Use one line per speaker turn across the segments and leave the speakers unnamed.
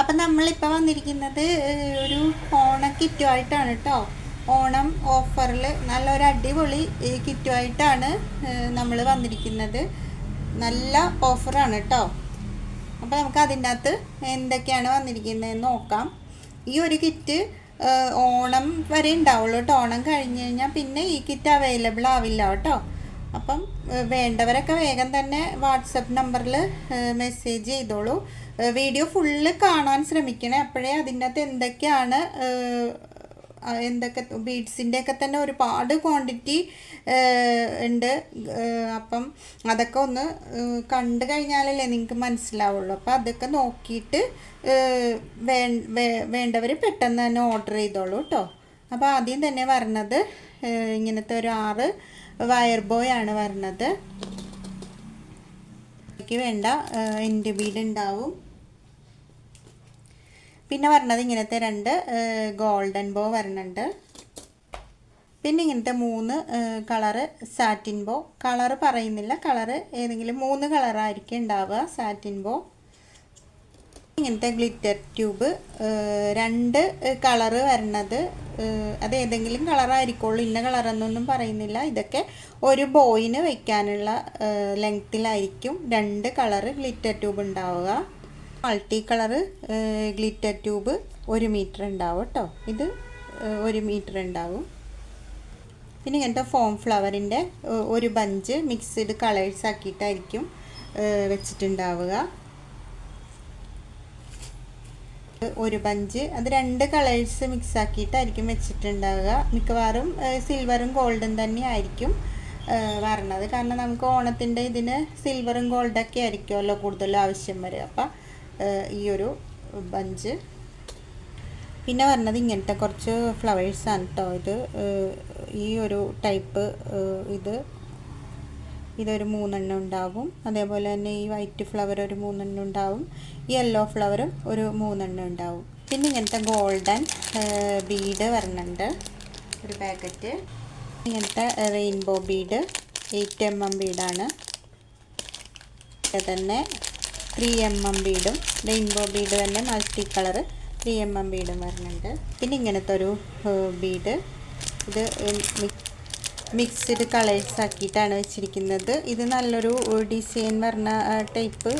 അപ്പം നമ്മളിപ്പോൾ വന്നിരിക്കുന്നത് ഒരു ഓണ കിറ്റുമായിട്ടാണ് കേട്ടോ. ഓണം ഓഫറിൽ നല്ലൊരു അടിപൊളി കിറ്റുമായിട്ടാണ് നമ്മൾ വന്നിരിക്കുന്നത്. നല്ല ഓഫറാണ് കേട്ടോ. അപ്പോൾ നമുക്ക് അതിൻ്റെ അകത്ത് എന്തൊക്കെയാണ് വന്നിരിക്കുന്നതെന്ന് നോക്കാം. ഈ ഒരു കിറ്റ് ഓണം വരെ ഉണ്ടാവുള്ളൂ കേട്ടോ. ഓണം കഴിഞ്ഞ് കഴിഞ്ഞാൽ പിന്നെ ഈ കിറ്റ് അവൈലബിൾ ആവില്ല കേട്ടോ. അപ്പം വേണ്ടവരൊക്കെ വേഗം തന്നെ വാട്സപ്പ് നമ്പറിൽ മെസ്സേജ് ചെയ്തോളൂ. വീഡിയോ ഫുള്ള് കാണാൻ ശ്രമിക്കണേ. അപ്പോഴേ അതിൻ്റെ അകത്ത് എന്തൊക്കെ ബീഡ്സിൻ്റെ ഒക്കെ തന്നെ ഒരുപാട് ക്വാണ്ടിറ്റി ഉണ്ട്. അപ്പം അതൊക്കെ ഒന്ന് കണ്ടു കഴിഞ്ഞാലല്ലേ നിങ്ങൾക്ക് മനസ്സിലാവുള്ളൂ. അപ്പോൾ അതൊക്കെ നോക്കിയിട്ട് വേണ്ടവർ പെട്ടെന്ന് തന്നെ ഓർഡർ ചെയ്തോളൂ കേട്ടോ. അപ്പോൾ ആദ്യം തന്നെ വരണത് ഇങ്ങനത്തെ ഒരു 6 വയർ ബോയ് ആണ് വരുന്നത്. എനിക്ക് വേണ്ട എൻഡ് ബീഡ് ഉണ്ടാവും. പിന്നെ പറഞ്ഞത് ഇങ്ങനത്തെ 2 ഗോൾഡൻ ബോ വരുന്നുണ്ട്. പിന്നെ ഇങ്ങനത്തെ 3 കളറ് സാറ്റിൻ ബോ. കളറ് പറയുന്നില്ല, കളറ് ഏതെങ്കിലും 3 കളറായിരിക്കും ഉണ്ടാവുക സാറ്റിൻ ബോ. ഇങ്ങനത്തെ ഗ്ലിറ്റർ ട്യൂബ് 2 കളറ് വരുന്നത്. അത് ഏതെങ്കിലും കളറായിരിക്കുള്ളൂ, ഇന്ന കളറെന്നൊന്നും പറയുന്നില്ല. ഇതൊക്കെ ഒരു ബോയിന് വയ്ക്കാനുള്ള ലെങ്ത്തിലായിരിക്കും 2 കളറ് ഗ്ലിറ്റർ ട്യൂബ് ഉണ്ടാവുക. Multi colour glitter tube 1 metre ഉണ്ടാവും കേട്ടോ. ഇത് 1 മീറ്റർ ഉണ്ടാവും. പിന്നെ ഇങ്ങനത്തെ ഫോം ഫ്ലവറിൻ്റെ ഒരു ബഞ്ച് മിക്സ്ഡ് കളേഴ്സ് ആക്കിയിട്ടായിരിക്കും വെച്ചിട്ടുണ്ടാവുക. ഒരു ബഞ്ച് അത് 2 കളേഴ്സ് മിക്സ് ആക്കിയിട്ടായിരിക്കും വെച്ചിട്ടുണ്ടാവുക. മിക്കവാറും സിൽവറും ഗോൾഡും തന്നെ ആയിരിക്കും വരണത്. കാരണം നമുക്ക് ഓണത്തിൻ്റെ ഇതിന് സിൽവറും ഗോൾഡൊക്കെ ആയിരിക്കുമല്ലോ കൂടുതൽ ആവശ്യം വരിക. അപ്പം ഈ ഒരു ബഞ്ച്. പിന്നെ പറഞ്ഞത് ഇങ്ങനത്തെ കുറച്ച് ഫ്ലവേഴ്സാണ് കേട്ടോ. ഇത് ഈ ഒരു ടൈപ്പ് ഇതൊരു 3 എണ്ണം ഉണ്ടാവും. അതേപോലെ തന്നെ ഈ വൈറ്റ് ഫ്ലവർ ഒരു 3 എണ്ണം ഉണ്ടാവും. ഈ യെല്ലോ ഫ്ലവറും ഒരു 3 എണ്ണം ഉണ്ടാവും. പിന്നെ ഇങ്ങനത്തെ ഗോൾഡൻ ബീഡ് വരുന്നുണ്ട് ഒരു പാക്കറ്റ്. ഇങ്ങനത്തെ റെയിൻബോ ബീഡ് 8 mm ബീഡാണ്. തന്നെ 3 mm ബീഡും റെയിൻബോ ബീഡ് തന്നെ മൾട്ടി കളറ് 3 mm ബീഡും വരുന്നുണ്ട്. പിന്നെ ഇങ്ങനത്തെ ഒരു ബീഡ്, ഇത് മിക്സ്ഡ് കളേഴ്സ് ആക്കിയിട്ടാണ് വെച്ചിരിക്കുന്നത്. ഇത് നല്ലൊരു ഡിസൈൻ വരുന്ന ടൈപ്പ്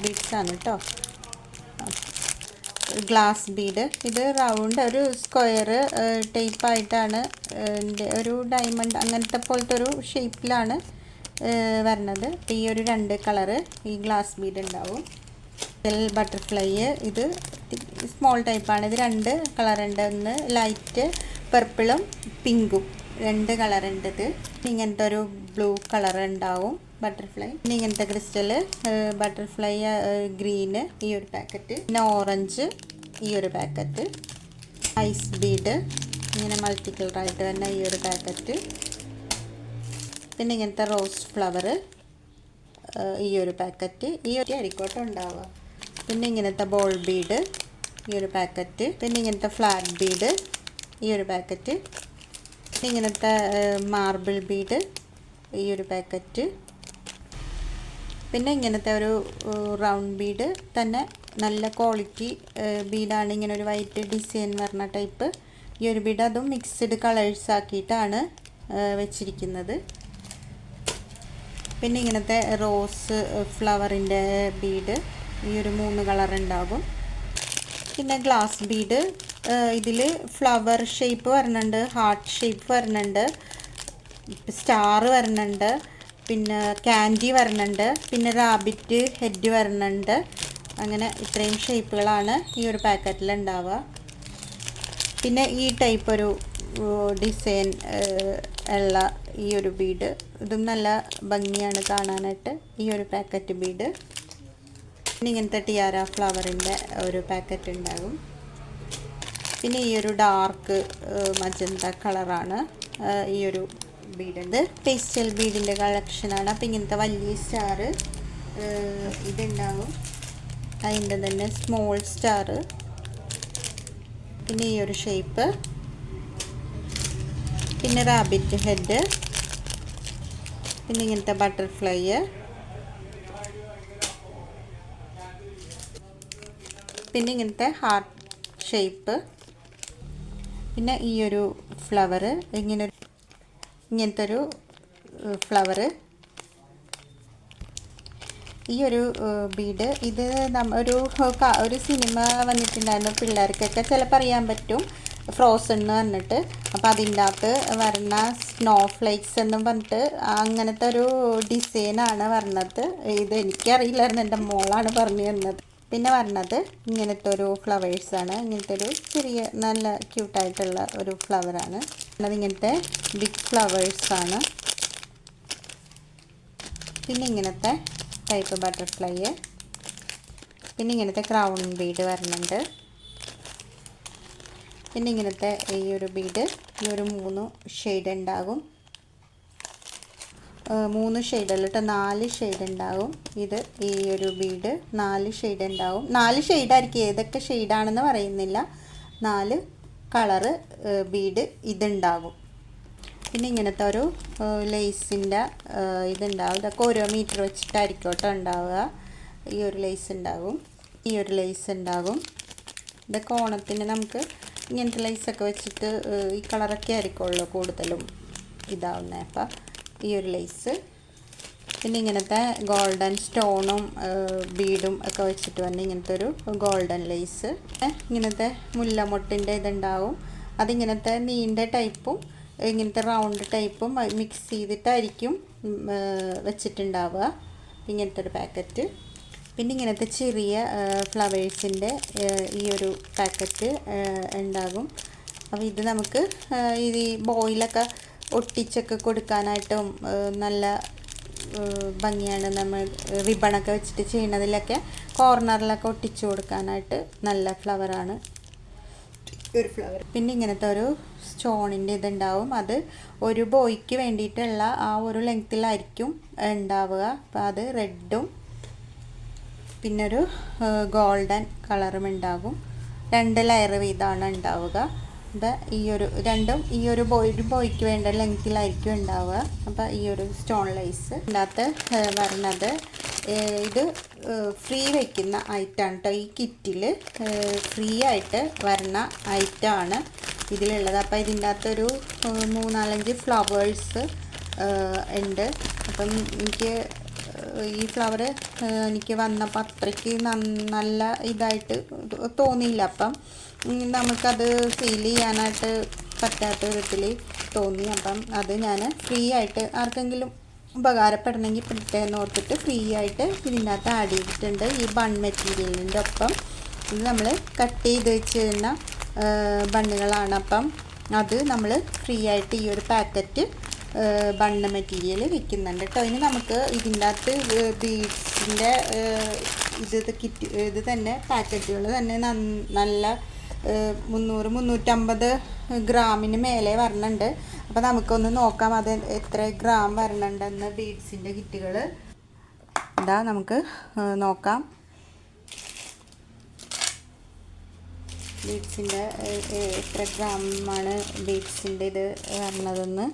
ബീഡ്സാണ് കേട്ടോ. ഗ്ലാസ് ബീഡ്, ഇത് റൗണ്ട് ഒരു സ്ക്വയർ ടൈപ്പായിട്ടാണ് ഒരു ഡയമണ്ട് അങ്ങനത്തെ പോലത്തെ ഒരു ഷേപ്പിലാണ് വരുന്നത്. ഈ ഒരു 2 കളറ് ഈ ഗ്ലാസ് ബീഡ് ഉണ്ടാവും. ബട്ടർഫ്ലൈ ഇത് സ്മോൾ ടൈപ്പാണ്. ഇത് 2 കളറുണ്ട്. ഒന്ന് ലൈറ്റ് പർപ്പിളും പിങ്കും 2 കളറുണ്ട്. ഇത് ഇങ്ങനത്തെ ഒരു ബ്ലൂ കളർ ഉണ്ടാവും ബട്ടർഫ്ലൈ. പിന്നെ ഇങ്ങനത്തെ ക്രിസ്റ്റൽ ബട്ടർഫ്ലൈ ഗ്രീന് ഈ ഒരു പാക്കറ്റ്. പിന്നെ ഓറഞ്ച് ഈ ഒരു പാക്കറ്റ്. ഐസ് ബീഡ് ഇങ്ങനെ മൾട്ടി കളറായിട്ട് തന്നെ ഈ ഒരു പാക്കറ്റ്. പിന്നെ ഇങ്ങനത്തെ റോസ് ഫ്ലവർ ഈ ഒരു പാക്കറ്റ്. ഈ ഒരു അരിക്കോട്ട ഉണ്ടാവുക. പിന്നെ ഇങ്ങനത്തെ ബോൾ ബീഡ് ഈ ഒരു പാക്കറ്റ്. പിന്നെ ഇങ്ങനത്തെ ഫ്ലാറ്റ് ബീഡ് ഈ ഒരു പാക്കറ്റ്. ഇങ്ങനത്തെ മാർബിൾ ബീഡ് ഈ ഒരു പാക്കറ്റ്. പിന്നെ ഇങ്ങനത്തെ ഒരു റൗണ്ട് ബീഡ് തന്നെ നല്ല ക്വാളിറ്റി ബീഡാണ്. ഇങ്ങനെ ഒരു വൈറ്റ് ഡിസൈൻ വരുന്ന ടൈപ്പ് ഈ ഒരു ബീഡ്. അതും മിക്സ്ഡ് കളേഴ്സ് ആക്കിയിട്ടാണ് വെച്ചിരിക്കുന്നത്. പിന്നെ ഇങ്ങനത്തെ റോസ് ഫ്ലവറിൻ്റെ ബീഡ് ഈ ഒരു 3 കളർ ഉണ്ടാകും. പിന്നെ ഗ്ലാസ് ബീഡ്, ഇതിൽ ഫ്ലവർ ഷേപ്പ് വരുന്നുണ്ട്, ഹാർട്ട് ഷേപ്പ് വരുന്നുണ്ട്, സ്റ്റാർ വരുന്നുണ്ട്, പിന്നെ ക്യാൻഡി വരുന്നുണ്ട്, പിന്നെ റാബിറ്റ് ഹെഡ് വരുന്നുണ്ട്. അങ്ങനെ ഇത്രയും ഷേപ്പുകളാണ് ഈ ഒരു പാക്കറ്റിൽ ഉണ്ടാവുക. പിന്നെ ഈ ടൈപ്പ് ഒരു ഡിസൈൻ ഉള്ള ഈ ഒരു ബീഡ്, ഇതും നല്ല ഭംഗിയാണ് കാണാനായിട്ട്. ഈ ഒരു പാക്കറ്റ് ബീഡ്. പിന്നെ ഇങ്ങനത്തെ ടിയാര ഫ്ലവറിൻ്റെ ഒരു പാക്കറ്റ് ഉണ്ടാകും. പിന്നെ ഈ ഒരു ഡാർക്ക് മജന്ത കളറാണ് ഈ ഒരു ബീഡ്. ഇത് പേസ്റ്റൽ ബീഡിൻ്റെ കളക്ഷനാണ്. അപ്പോൾ ഇങ്ങനത്തെ വലിയ സ്റ്റാർ ഇതുണ്ടാവും. അതിൻ്റെ തന്നെ സ്മോൾ സ്റ്റാർ. പിന്നെ ഈ ഒരു ഷേപ്പ്. പിന്നെ റാബിറ്റ് ഹെഡ്. പിന്നെ ഇങ്ങനത്തെ ബട്ടർഫ്ലൈ. പിന്നെ ഇങ്ങനത്തെ ഹാർട്ട് ഷേപ്പ്, പിന്നെ ഈ ഒരു ഫ്ലവർ, ഇങ്ങനത്തെ ഒരു ഫ്ലവർ, ഈ ഒരു ബീഡ്. ഇത് ഒരു സിനിമ വന്നിട്ടുണ്ടായിരുന്നു പിള്ളേർക്കൊക്കെ ചിലപ്പോൾ അറിയാൻ പറ്റും, ഫ്രോസൺ എന്ന് പറഞ്ഞിട്ട്. അപ്പോൾ അതിൻ്റെ അകത്ത് വരണ സ്നോ ഫ്ലേക്സ് എന്നും പറഞ്ഞിട്ട് അങ്ങനത്തെ ഒരു ഡിസൈനാണ് വരണത്. ഇത് എനിക്കറിയില്ലായിരുന്നു, എൻ്റെ മോളാണ് പറഞ്ഞു തന്നത്. പിന്നെ വരണത് ഇങ്ങനത്തെ ഒരു ഫ്ലവേഴ്സാണ്. ഇങ്ങനത്തെ ഒരു ചെറിയ നല്ല ക്യൂട്ടായിട്ടുള്ള ഒരു ഫ്ലവറാണ്. ഇങ്ങനത്തെ ബിഗ് ഫ്ലവേഴ്സാണ്. പിന്നെ ഇങ്ങനത്തെ ടൈപ്പ് ബട്ടർഫ്ലൈ, പിന്നെ ഇങ്ങനത്തെ ക്രൗൺ ബീഡ് വരുന്നുണ്ട്. പിന്നെ ഇങ്ങനത്തെ ഈ ഒരു ബീഡ്, ഈ ഒരു 3 ഷെയ്ഡ് ഉണ്ടാകും. 3 ഷെയ്ഡല്ല കേട്ടോ, 4 ഷെയ്ഡ് ഉണ്ടാകും. ഇത് ഈ ഒരു ബീഡ് 4 ഷെയ്ഡ് ഉണ്ടാകും. 4 ഷെയ്ഡായിരിക്കും, ഏതൊക്കെ ഷെയ്ഡാണെന്ന് പറയുന്നില്ല. 4 കളറ് ബീഡ് ഇതുണ്ടാകും. പിന്നെ ഇങ്ങനത്തെ ഒരു ലേസിൻ്റെ ഇതുണ്ടാവും. ഇതൊക്കെ ഓരോ മീറ്റർ വെച്ചിട്ടായിരിക്കും കേട്ടോ ഉണ്ടാവുക. ഈ ഒരു ലേസ് ഉണ്ടാകും, ഈ ഒരു ലേസ് ഉണ്ടാകും. ഇതൊക്കെ ഓണത്തിന് നമുക്ക് ഇങ്ങനത്തെ ലേസൊക്കെ വെച്ചിട്ട് ഈ കളറൊക്കെ ആയിരിക്കുമല്ലോ കൂടുതലും ഇതാവുന്നത്. അപ്പം ഈ ഒരു ലേസ്, പിന്നെ ഇങ്ങനത്തെ ഗോൾഡൻ സ്റ്റോണും ബീഡും ഒക്കെ വെച്ചിട്ട് വന്ന് ഇങ്ങനത്തെ ഒരു ഗോൾഡൻ ലേസ്. ഇങ്ങനത്തെ മുല്ലമൊട്ടിൻ്റെ ഇതുണ്ടാവും. അതിങ്ങനത്തെ നീണ്ട ടൈപ്പും ഇങ്ങനത്തെ റൗണ്ട് ടൈപ്പും മിക്സ് ചെയ്തിട്ടായിരിക്കും വെച്ചിട്ടുണ്ടാവുക. ഇങ്ങനത്തെ ഒരു പാക്കറ്റ്. പിന്നെ ഇങ്ങനത്തെ ചെറിയ ഫ്ലവേഴ്സിൻ്റെ ഈ ഒരു പാക്കറ്റ് ഉണ്ടാകും. അപ്പോൾ ഇത് നമുക്ക് ഈ ബോയിലൊക്കെ ഒട്ടിച്ചൊക്കെ കൊടുക്കാനായിട്ടും നല്ല ഭംഗിയാണ്. നമ്മൾ റിബണൊക്കെ വെച്ചിട്ട് ചെയ്യുന്നതിലൊക്കെ കോർണറിലൊക്കെ ഒട്ടിച്ചു കൊടുക്കാനായിട്ട് നല്ല ഫ്ലവറാണ് ഒരു ഫ്ലവർ. പിന്നെ ഇങ്ങനത്തെ ഒരു സ്റ്റോണിൻ്റെ ഇതുണ്ടാവും. അത് ഒരു ബോയ്ക്ക് വേണ്ടിയിട്ടുള്ള ആ ഒരു ലെങ്ത്തിലായിരിക്കും ഉണ്ടാവുക. അപ്പോൾ അത് റെഡും പിന്നെ ഒരു ഗോൾഡൻ കളറും ഉണ്ടാകും. 2 ലെയർ വീതമാണ് ഉണ്ടാവുക. അപ്പോൾ ഈ ഒരു രണ്ടും ഈ ഒരു ബോയ്ക്ക് വേണ്ട ലെങ്ത്തിലായിരിക്കും ഉണ്ടാവുക. അപ്പോൾ ഈ ഒരു സ്റ്റോൺ ലേസ് ഇതിനകത്ത് വരുന്നത് ഇത് ഫ്രീ വയ്ക്കുന്ന ഐറ്റമാണ് കേട്ടോ. ഈ കിറ്റിൽ ഫ്രീ ആയിട്ട് വരുന്ന ഐറ്റമാണ് ഇതിലുള്ളത്. അപ്പോൾ ഇതിൻ്റെ അകത്തൊരു 3-4 ഫ്ലവേഴ്സ് ഉണ്ട്. അപ്പം എനിക്ക് ഈ ഫ്ലവർ എനിക്ക് വന്നപ്പോൾ അത്രയ്ക്ക് നല്ല ഇതായിട്ട് തോന്നിയില്ല. അപ്പം നമുക്കത് ഫീൽ ചെയ്യാനായിട്ട് പറ്റാത്ത വിധത്തിൽ തോന്നി. അപ്പം അത് ഞാൻ ഫ്രീ ആയിട്ട് ആർക്കെങ്കിലും ഉപകാരപ്പെടണമെങ്കിൽ പെട്ടെന്ന് ഓർത്തിട്ട് ഫ്രീ ആയിട്ട് ഇതിൻ്റെ അകത്ത് ആഡ് ചെയ്തിട്ടുണ്ട്. ഈ ബൺ മെറ്റീരിയലിൻ്റെ ഒപ്പം ഇത് നമ്മൾ കട്ട് ചെയ്ത് വെച്ചിരുന്ന ബണ്ണുകളാണ്. അപ്പം അത് നമ്മൾ ഫ്രീ ആയിട്ട് ഈ ഒരു പാക്കറ്റ് ബണ്ണ് മെറ്റീരിയൽ വിൽക്കുന്നുണ്ട് കേട്ടോ. ഇനി നമുക്ക് ഇതിൻ്റെ അകത്ത് ബീഡ്സിൻ്റെ ഇത് തന്നെ പാക്കറ്റുകൾ തന്നെ നല്ല 300-350 ഗ്രാമിന് മേലെ വരണുണ്ട്. അപ്പോൾ നമുക്കൊന്ന് നോക്കാം അത് എത്ര ഗ്രാം വരണുണ്ടെന്ന് ബീഡ്സിൻ്റെ കിറ്റുകൾ. ഇതാ നമുക്ക് നോക്കാം ബീഡ്സിൻ്റെ എത്ര ഗ്രാമാണ് ബീഡ്സിൻ്റെ ഇത് വരണതെന്ന്.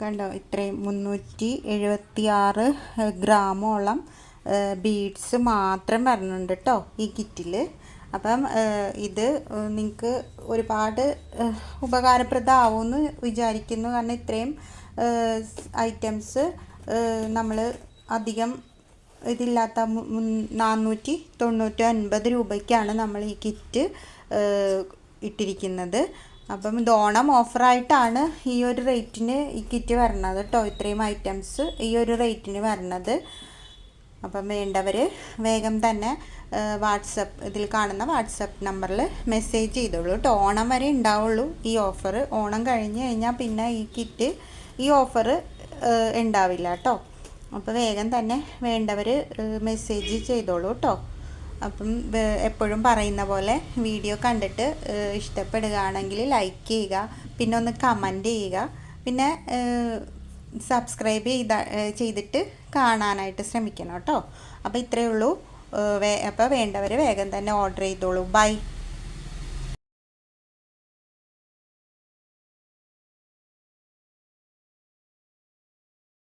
കണ്ടോ, ഇത്രയും 376 ഗ്രാമോളം ബീഡ്സ് മാത്രം വരുന്നുണ്ട് കേട്ടോ ഈ കിറ്റിൽ. അപ്പം ഇത് നിങ്ങൾക്ക് ഒരുപാട് ഉപകാരപ്രദമാവുമെന്ന് വിചാരിക്കുന്നു. കാരണം ഇത്രയും ഐറ്റംസ് നമ്മൾ അധികം ഇതില്ലാത്ത 499 രൂപയ്ക്കാണ് നമ്മൾ ഈ കിറ്റ് ഇട്ടിരിക്കുന്നത്. അപ്പം ഇത് ഓണം ഓഫറായിട്ടാണ് ഈ ഒരു റേറ്റിന് ഈ കിറ്റ് വരണത് കേട്ടോ. ഇത്രയും ഐറ്റംസ് ഈ ഒരു റേറ്റിന് വരണത്. അപ്പം വേണ്ടവർ വേഗം തന്നെ ഇതിൽ കാണുന്ന വാട്സപ്പ് നമ്പറിൽ മെസ്സേജ് ചെയ്തോളൂ കേട്ടോ. ഓണം വരെ ഉണ്ടാവുള്ളൂ ഈ ഓഫർ. ഓണം കഴിഞ്ഞ് കഴിഞ്ഞാൽ പിന്നെ ഈ ഓഫർ ഉണ്ടാവില്ല കേട്ടോ. അപ്പോൾ വേഗം തന്നെ വേണ്ടവർ മെസ്സേജ് ചെയ്തോളൂ കേട്ടോ. അപ്പം എപ്പോഴും പറയുന്ന പോലെ വീഡിയോ കണ്ടിട്ട് ഇഷ്ടപ്പെടുകയാണെങ്കിൽ ലൈക്ക് ചെയ്യുക, പിന്നെ ഒന്ന് കമൻറ്റ് ചെയ്യുക, പിന്നെ സബ്സ്ക്രൈബ് ചെയ്തിട്ട് കാണാനായിട്ട് ശ്രമിക്കണം കേട്ടോ. അപ്പോൾ ഇത്രയേ ഉള്ളൂ. അപ്പോൾ വേണ്ടവർ വേഗം തന്നെ ഓർഡർ ചെയ്തോളൂ. ബൈ.